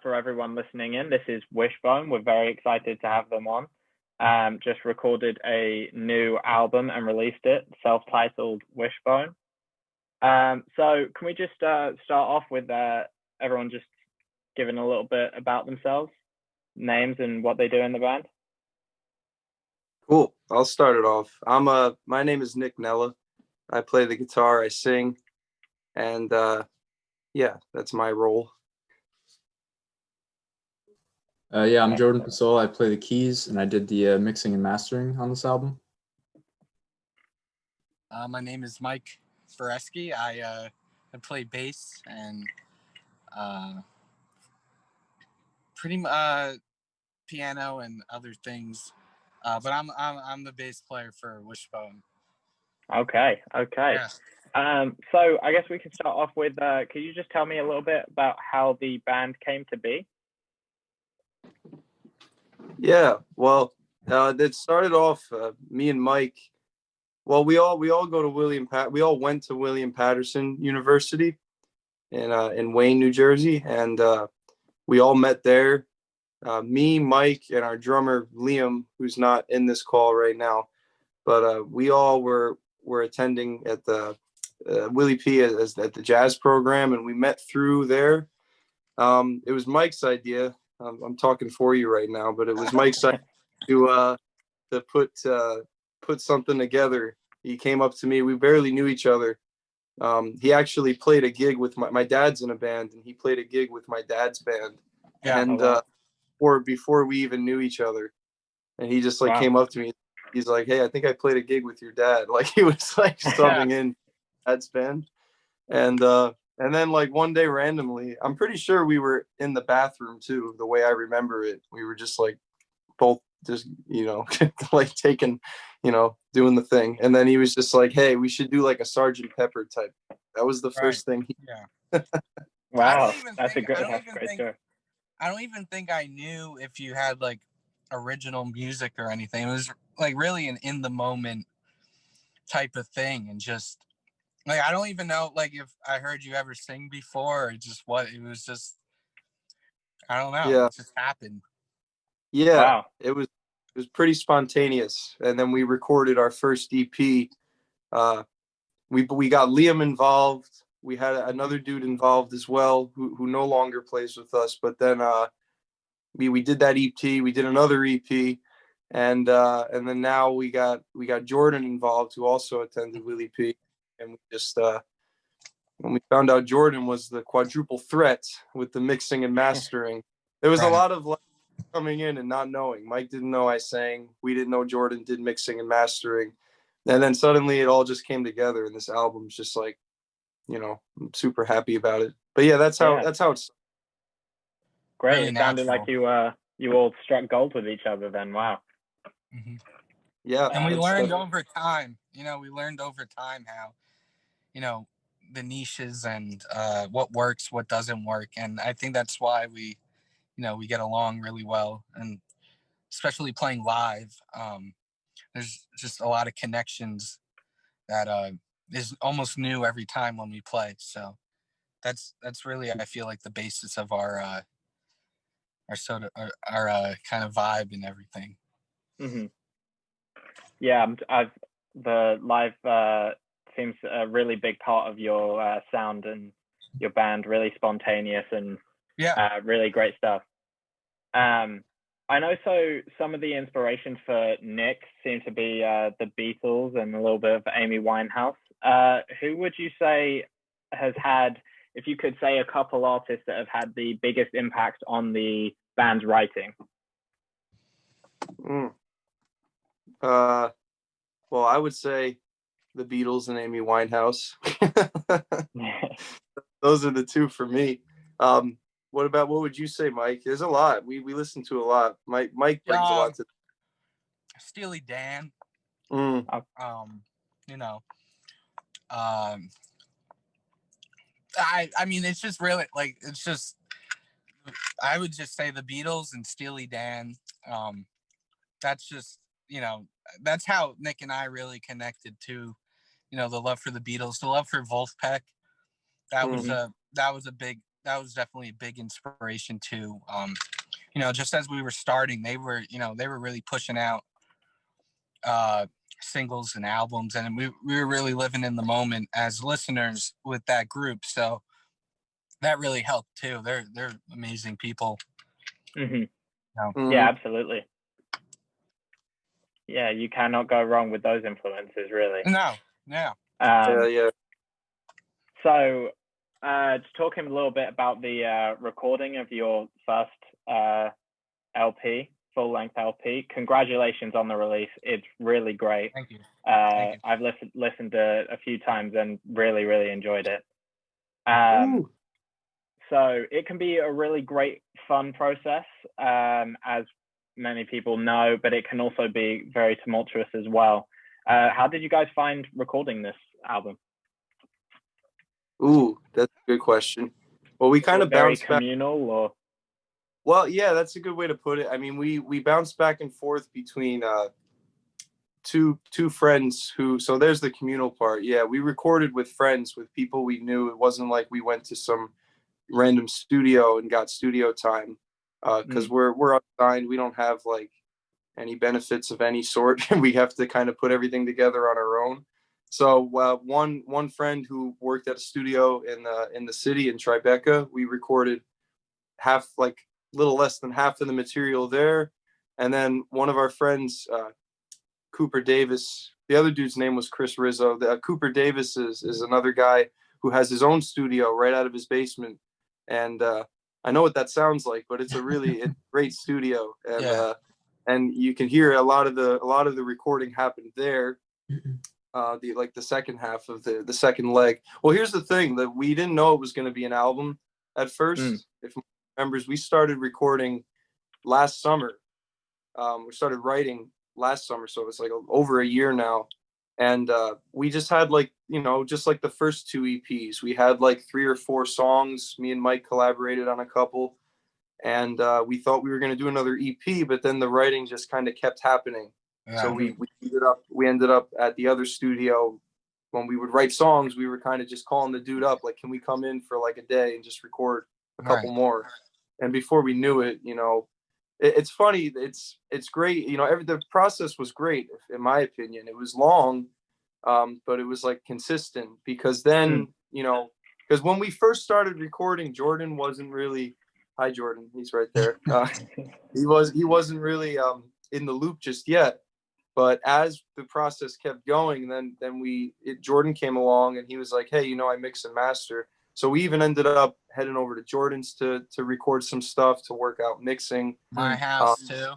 for everyone listening in. This is Wishbone. We're very excited to have them on. Just recorded a new album and released it, self-titled Wishbone. So can we just start off with everyone just giving a little bit about themselves, names and what they do in the band? Cool. I'll start it off. My name is Nick Nella. I play the guitar, I sing, and that's my role. I'm Jordan Pasol. I play the keys, and I did the mixing and mastering on this album. My name is Mike Boreski. I play bass and piano and other things. But I'm the bass player for Wishbone. Okay. Yeah. So I guess we can start off with, can you just tell me a little bit about how the band came to be? Yeah, well, it started off, me and Mike. Well, we all go to we all went to William Patterson University in Wayne, New Jersey, and we all met there. Me, Mike, and our drummer Liam, who's not in this call right now, but we all were attending at the Willie P at the jazz program, and we met through there. It was Mike's idea. I'm talking for you right now, but it was Mike's idea to put something together. He came up to me. We barely knew each other. He actually played a gig with my dad's in a band, and he played a gig with my dad's band. Yeah, and before we even knew each other, and he just came up to me. He's like, "Hey, I think I played a gig with your dad." Like he was like subbing in dad's band, and then one day randomly, I'm pretty sure we were in the bathroom too. The way I remember it, we were just both just taking, doing the thing. And then he was just like, "Hey, we should do a Sgt. Pepper type." That was the first thing. Wow, that's a great story. I don't even think I knew if you had original music or anything. It was really an in the moment type of thing, and just I don't even know if I heard you ever sing before, or just what it was. Just I don't know. Yeah. It just happened. Yeah, wow. It was pretty spontaneous, and then we recorded our first EP. We got Liam involved. We had another dude involved as well, who no longer plays with us. But then we did that EP. We did another EP, and then now we got Jordan involved, who also attended Willie P. And we just when we found out Jordan was the quadruple threat with the mixing and mastering, there was a lot of coming in and not knowing. Mike didn't know I sang. We didn't know Jordan did mixing and mastering. And then suddenly it all just came together, and this album's just I'm super happy about it. But yeah, that's how it's great. Really it sounded natural. like you all struck gold with each other then. Wow. Mm-hmm. Yeah. And we learned over time, how, the niches and what works, what doesn't work. And I think that's why we get along really well. And especially playing live, there's just a lot of connections that is almost new every time when we play. So that's really, I feel the basis of our kind of vibe and everything. Mm-hmm. Yeah, the live seems a really big part of your sound and your band. Really spontaneous and really great stuff. I know. So some of the inspiration for Nick seemed to be the Beatles and a little bit of Amy Winehouse. Who would you say has had, if you could say a couple artists that have had the biggest impact on the band's writing? Well, I would say the Beatles and Amy Winehouse. Those are the two for me. What would you say, Mike? There's a lot. We listen to a lot. Mike brings a lot to Steely Dan. I mean, it's just really I would just say the Beatles and Steely Dan. That's just, that's how Nick and I really connected to, the love for the Beatles, the love for Wolfpack. That was a big was definitely a big inspiration too. You know, just as we were starting, they were really pushing out singles and albums, and we were really living in the moment as listeners with that group. So that really helped too. They're amazing people. Mm-hmm. Mm-hmm. Yeah, absolutely. Yeah, you cannot go wrong with those influences, really. No, yeah. Yeah. So, just talking a little bit about the recording of your first LP, full-length LP. Congratulations on the release. It's really great. Thank you. I've listened to it a few times and really, really enjoyed it. So it can be a really great, fun process, as many people know, but it can also be very tumultuous as well. How did you guys find recording this album? Ooh, that's a good question. Well, we kind of bounced back. Very communal, or? Well, yeah, that's a good way to put it. I mean, we bounced back and forth between two friends who. So there's the communal part. Yeah, we recorded with friends, with people we knew. It wasn't like we went to some random studio and got studio time, because we're unsigned. We don't have like any benefits of any sort, and we have to kind of put everything together on our own. So one friend who worked at a studio in the city in Tribeca, we recorded little less than half of the material there. And then one of our friends, Cooper Davis, the other dude's name was Chris Rizzo. Cooper Davis is another guy who has his own studio right out of his basement. And I know what that sounds like, but it's a great studio. And and you can hear a lot of the recording happened there. The second half of the second leg. Well, here's the thing, that we didn't know it was going to be an album at first. If members, we started recording last summer. We started writing last summer, so it's like over a year now. And we just had just like the first two EPs, we had like 3 or 4 songs. Me and Mike collaborated on a couple, and we thought we were going to do another EP, but then the writing just kind of kept happening. So we ended up at the other studio. When we would write songs, we were kind of just calling the dude up, like, can we come in for like a day and just record a couple more? And before we knew it, it's funny. It's great. The process was great, in my opinion. It was long, but it was like consistent, because then, because when we first started recording, Jordan wasn't really, hi Jordan, he's right there. He wasn't really in the loop just yet. But as the process kept going, then Jordan came along, and he was like, hey, I mix and master. So we even ended up heading over to Jordan's to record some stuff, to work out mixing. My house too.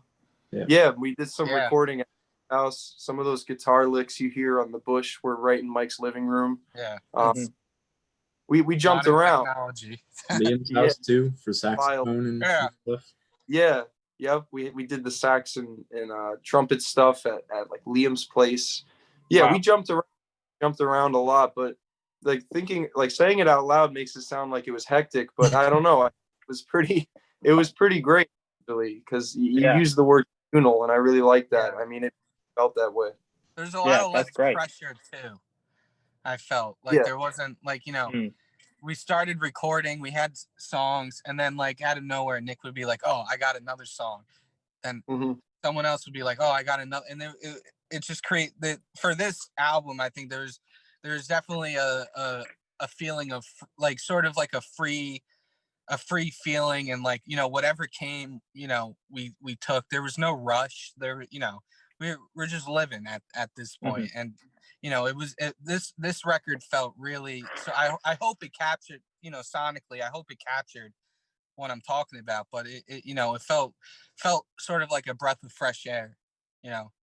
Yeah, we did some recording at the house. Some of those guitar licks you hear on the bush were right in Mike's living room. Yeah. We jumped around. Technology. Liam's house too, for saxophone and stuff. Yeah. Yep, we did the sax and trumpet stuff at like Liam's place. Yeah, wow. We jumped around a lot, but saying it out loud makes it sound like it was hectic, but I don't know. It was pretty great, really, because you used the word communal, and I really like that. I mean, it felt that way. There's a lot of less pressure too. I felt like there wasn't we started recording, we had songs, and then like out of nowhere, Nick would be like, "Oh, I got another song," and someone else would be like, "Oh, I got another," and it just for this album. I think there's definitely a feeling of like sort of like a free feeling, and like whatever came, we took. There was no rush. We're just living at this point, and. This record felt really, so I hope it captured, sonically, I hope it captured what I'm talking about, but it felt sort of like a breath of fresh air,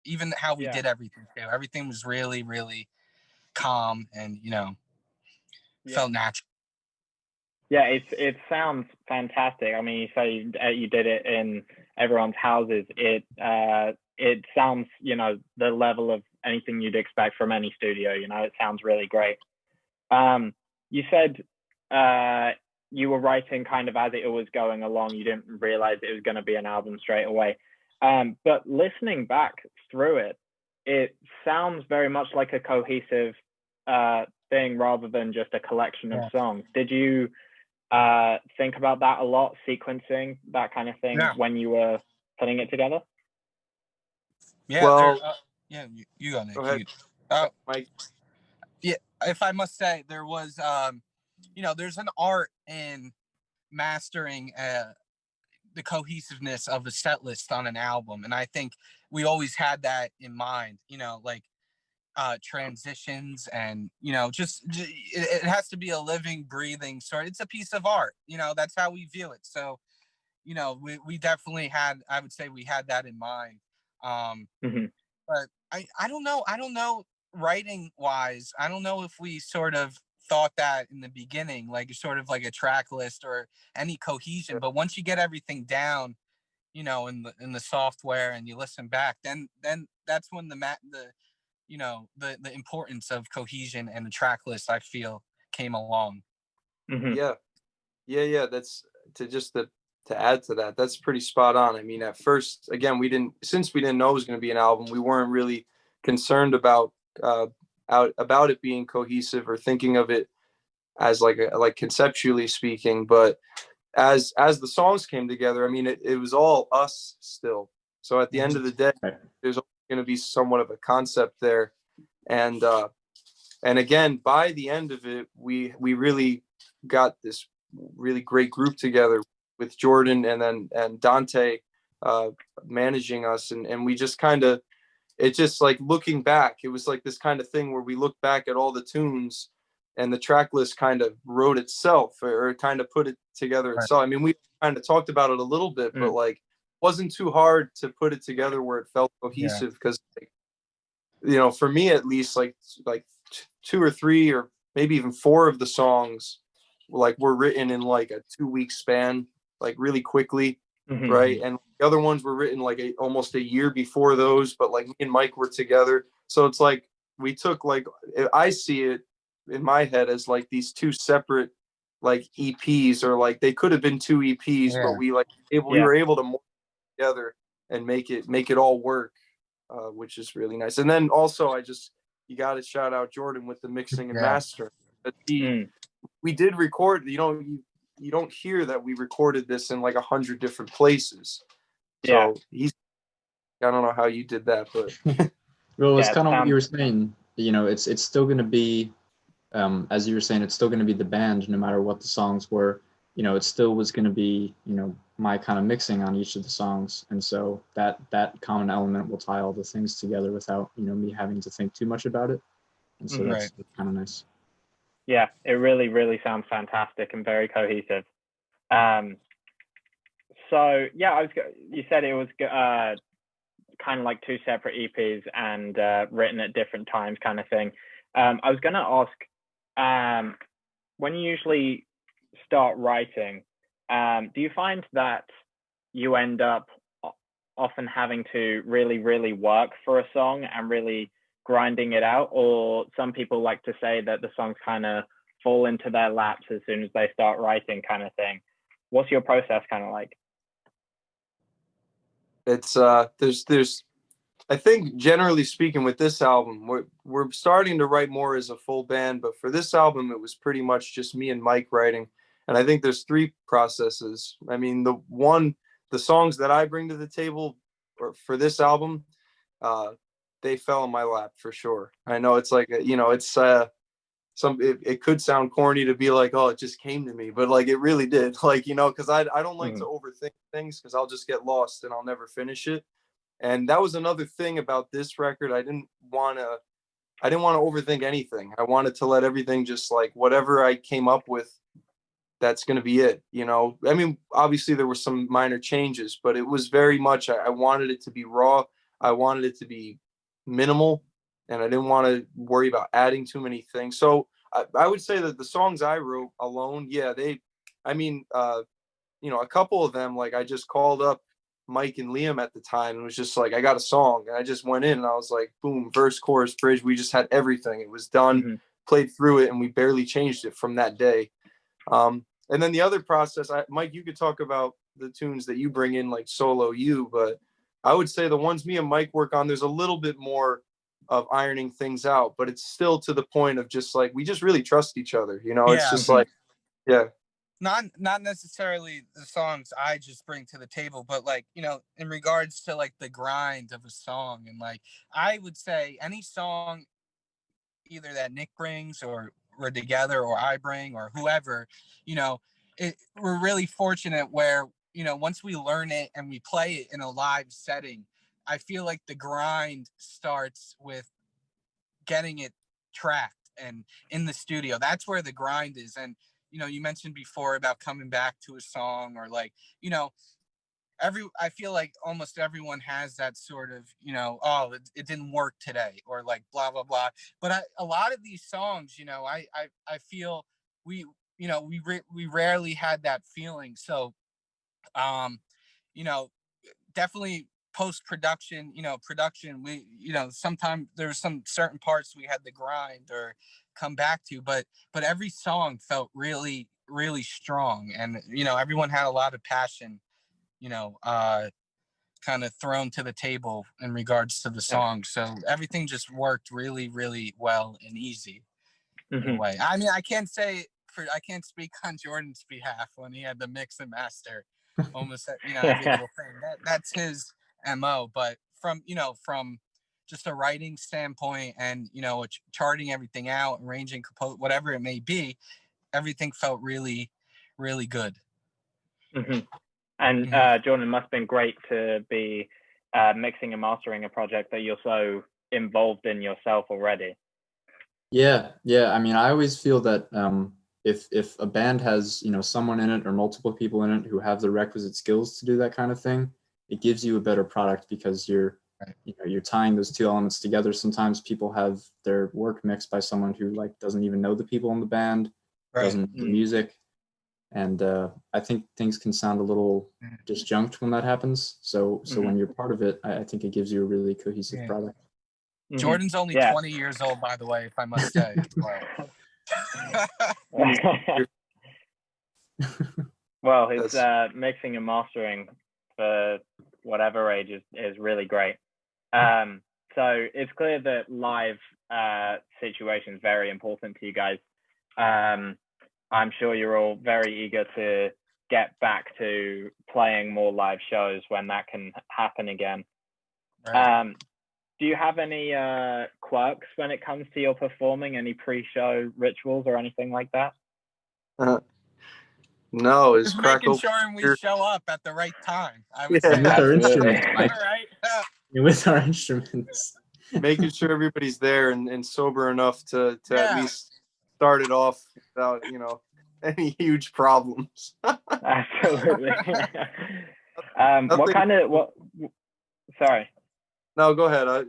even how we did everything too. Everything was really, really calm, and, felt natural. Yeah, it sounds fantastic. I mean, you say you did it in everyone's houses. It sounds, the level of anything you'd expect from any studio. It sounds really great. You said you were writing kind of as it was going along. You didn't realize it was going to be an album straight away. But listening back through it, it sounds very much like a cohesive thing rather than just a collection of songs. Did you think about that a lot, sequencing, that kind of thing, when you were putting it together? Yeah, well, you go, Nick. Go ahead. Mike. Yeah, if I must say, there was, there's an art in mastering the cohesiveness of a set list on an album, and I think we always had that in mind. Like transitions, and it has to be a living, breathing sort. It's a piece of art. That's how we view it. So, we definitely had. I would say we had that in mind. But I don't know. I don't know, writing wise, I don't know if we sort of thought that in the beginning, like sort of like a track list or any cohesion. But once you get everything down, in the software, and you listen back, then that's when the importance of cohesion and the track list, I feel, came along. Yeah. That's to add to that. That's pretty spot on. I mean, at first, again, since we didn't know it was going to be an album, we weren't really concerned about it being cohesive or thinking of it as like conceptually speaking. But as the songs came together, I mean, it was all us still. So at the end of the day, there's going to be somewhat of a concept there. And again, by the end of it, we really got this really great group together with Jordan and Dante managing us. And we just kind of, it's just like looking back, it was like this kind of thing where we look back at all the tunes and the track list kind of wrote itself, or kind of put it together itself. I mean, we kind of talked about it a little bit, but like, wasn't too hard to put it together where it felt cohesive. Because for me at least, like 2 or 3 or maybe even 4 of the songs were written in like a 2-week span, like really quickly. Right. And the other ones were written like almost a year before those, but like me and Mike were together. So it's like we took, like, I see it in my head as like these 2 separate like EPs, or like they could have been 2 EPs, but we were able to merge together and make it all work, which is really nice. And then also you got to shout out Jordan with the mixing and mastering. But we did record, you don't hear that we recorded this in like 100 different places. So I don't know how you did that, but well, it's kind of what you were saying. It's still going to be, as you were saying, it's still going to be the band, no matter what the songs were. It still was going to be, my kind of mixing on each of the songs, and so that common element will tie all the things together without me having to think too much about it, and so that's kind of nice. Yeah, it really, really sounds fantastic and very cohesive. So yeah, you said it was kind of like 2 separate EPs and written at different times, kind of thing. I was going to ask, when you usually start writing, do you find that you end up often having to really, really work for a song and really grinding it out? Or some people like to say that the songs kind of fall into their laps as soon as they start writing, kind of thing. What's your process kind of like? It's there's I think, generally speaking, with this album, we're starting to write more as a full band, but for this album it was pretty much just me and Mike writing. And I think there's 3 processes. I mean, the songs that I bring to the table for this album, they fell in my lap for sure. I know it's like, it's it could sound corny to be like, oh, it just came to me, but like it really did. Like, because I don't like to overthink things, because I'll just get lost and I'll never finish it. And that was another thing about this record. I didn't want to overthink anything. I wanted to let everything just, like, whatever I came up with, that's going to be it. I mean, obviously there were some minor changes, but it was very much, I wanted it to be raw. I wanted it to be minimal, and I didn't want to worry about adding too many things. So I would say that the songs I wrote alone, a couple of them, like, I just called up Mike and Liam at the time and was just like, I got a song, and I just went in and I was like, boom, verse, chorus, bridge. We just had everything. It was done, played through it, and we barely changed it from that day. And then the other process, Mike, you could talk about the tunes that you bring in, like solo you, but I would say the ones me and Mike work on, there's a little bit more of ironing things out, but it's still to the point of just like, we just really trust each other. It's just like, yeah. not necessarily the songs I just bring to the table, but like, you know, in regards to like the grind of a song, and like I would say any song either that Nick brings or we're together or I bring or whoever, you know, we're really fortunate where, you know, once we learn it and we play it in a live setting, I feel like the grind starts with getting it tracked and in the studio. That's where the grind is. And, you know, you mentioned before about coming back to a song, or like, you know, I feel like almost everyone has that sort of, you know, oh, it didn't work today, or like blah blah blah. But a lot of these songs, you know, I feel we, you know, we rarely had that feeling. So you know, definitely post production, you know, production, we, you know, sometimes there's some certain parts we had to grind or come back to, but every song felt really really strong, and you know, everyone had a lot of passion, you know, kind of thrown to the table in regards to the song. So everything just worked really, really well and easy in a way. I mean, I can't speak on Jordan's behalf when he had the mix and master almost, you know, every little thing. That's his MO. But from, you know, from just a writing standpoint and, you know, charting everything out, arranging, whatever it may be, everything felt really, really good. And Jordan, it must have been great to be mixing and mastering a project that you're so involved in yourself already. Yeah. I mean, I always feel that if a band has, you know, someone in it or multiple people in it who have the requisite skills to do that kind of thing, it gives you a better product because you're tying those two elements together. Sometimes people have their work mixed by someone who like doesn't even know the people in the band, doesn't know the music. And I think things can sound a little disjunct when that happens. So when you're part of it, I think it gives you a really cohesive product. Jordan's only 20 years old, by the way, if I must say. Well, his mixing and mastering for whatever age is really great. So it's clear that live situation is very important to you guys. I'm sure you're all very eager to get back to playing more live shows when that can happen again. Right. Do you have any quirks when it comes to your performing? Any pre-show rituals or anything like that? No, it's just making sure we show up at the right time. I would say with our instruments, Mike. Right? With our instruments, making sure everybody's there and sober enough to at least start it off without, you know, any huge problems. Absolutely. Sorry. No, go ahead. I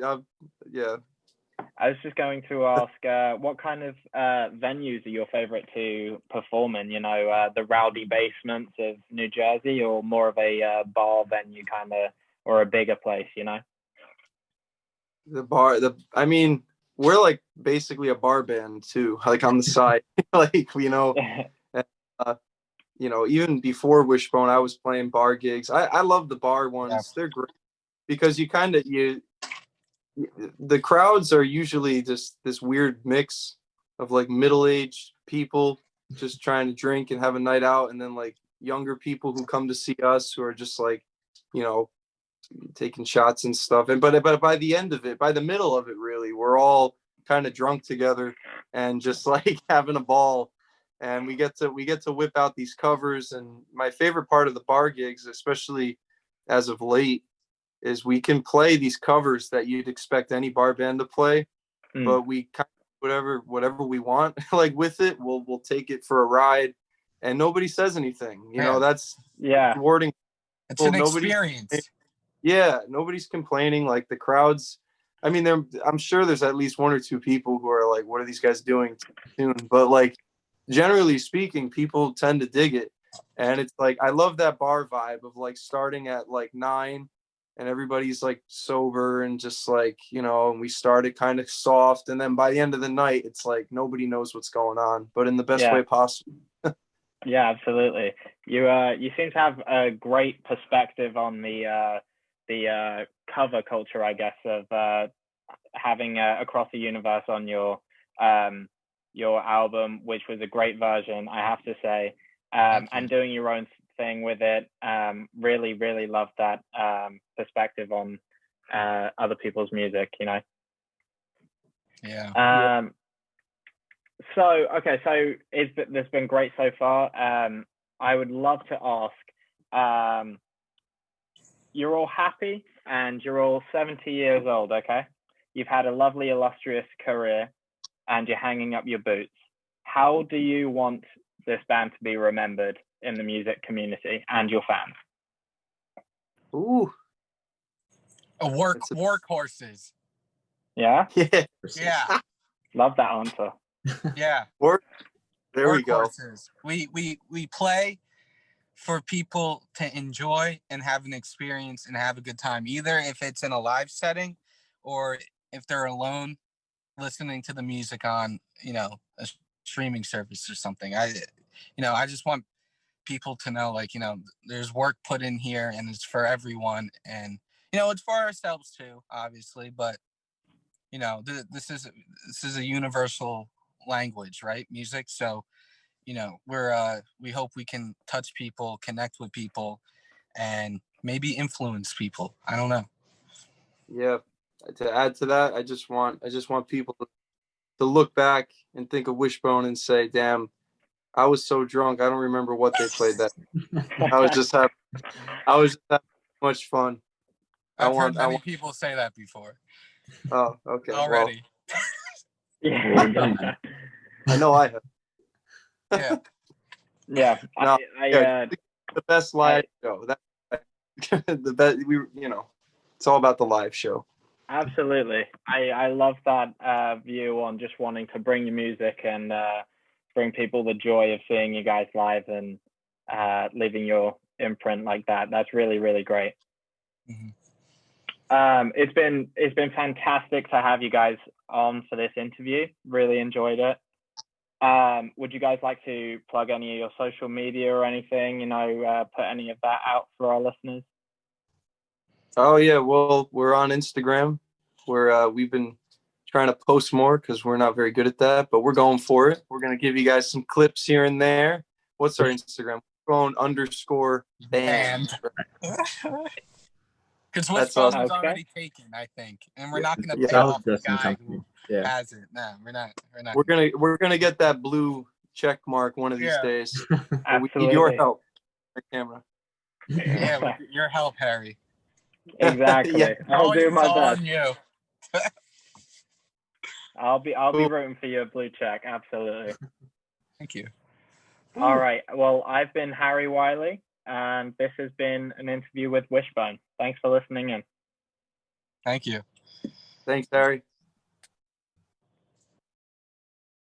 was just going to ask, what kind of venues are your favorite to perform in? You know, the rowdy basements of New Jersey, or more of a bar venue kind of, or a bigger place, you know? I mean, we're like basically a bar band too, like on the side, like, you know, you know, even before Wishbone, I was playing bar gigs. I love the bar ones. Yeah. They're great because the crowds are usually just this weird mix of like middle-aged people just trying to drink and have a night out, and then like younger people who come to see us who are just like, you know, taking shots and stuff. And but by the end of it, by the middle of it, really, we're all kind of drunk together and just like having a ball. And we get to whip out these covers. And my favorite part of the bar gigs, especially as of late, is we can play these covers that you'd expect any bar band to play, but we kind of whatever we want like with it. We'll take it for a ride, and nobody says anything. You know, that's rewarding. It's an experience. Yeah, nobody's complaining. Like the crowds, I mean, I'm sure there's at least one or two people who are like, "What are these guys doing soon?" But like, generally speaking, people tend to dig it, and it's like I love that bar vibe of like starting at like 9. And everybody's like sober and just like, you know, and we started kind of soft. And then by the end of the night, it's like nobody knows what's going on, but in the best way possible. Yeah, absolutely. You seem to have a great perspective on the cover culture, I guess, of having Across the Universe on your album, which was a great version, I have to say. and doing your own thing with it. Really, really love that perspective on other people's music, you know. Yeah. So there's been great so far. I would love to ask, you're all happy and you're all 70 years old, okay? You've had a lovely, illustrious career and you're hanging up your boots. How do you want this band to be remembered in the music community and your fans? Ooh. Workhorses. Yeah? Yeah. Love that answer. Yeah. There we go. We play for people to enjoy and have an experience and have a good time, either if it's in a live setting or if they're alone listening to the music on, you know, a streaming service or something. I just want people to know, like, you know, there's work put in here and it's for everyone, and, you know, it's for ourselves too, obviously, but, you know, this is a universal language, right? Music. So, you know, we hope we can touch people, connect with people, and maybe influence people. I don't know. Yeah. To add to that, I just want people to look back and think of Wishbone and say, "Damn, I was so drunk. I don't remember what they played that. I was just having much fun." I've heard many people say that before. Oh, okay. Already. Well, I know I have. Yeah. Yeah. No, the best live show. The best. It's all about the live show. Absolutely. I love that view on just wanting to bring your music and bring people the joy of seeing you guys live and leaving your imprint like that. That's really, really great. Mm-hmm. It's been fantastic to have you guys on for this interview. Really enjoyed it. Would you guys like to plug any of your social media or anything, put any of that out for our listeners? Oh yeah, well, we're on Instagram. We've been trying to post more because we're not very good at that, but we're going for it. We're gonna give you guys some clips here and there. What's our Instagram? Wishbone_band. Because Wishbone is already taken, I think, and we're not gonna pay off the guy who has it. No, we're not. We're gonna get that blue check mark one of these days. Absolutely. We need your help. The camera. Yeah, with your help, Harry. Exactly. Yeah. I'll do my best. On you. I'll be rooting for your blue check. Absolutely. Thank you. All right. Well, I've been Harry Wiley, and this has been an interview with Wishbone. Thanks for listening in. Thank you. Thanks, Harry.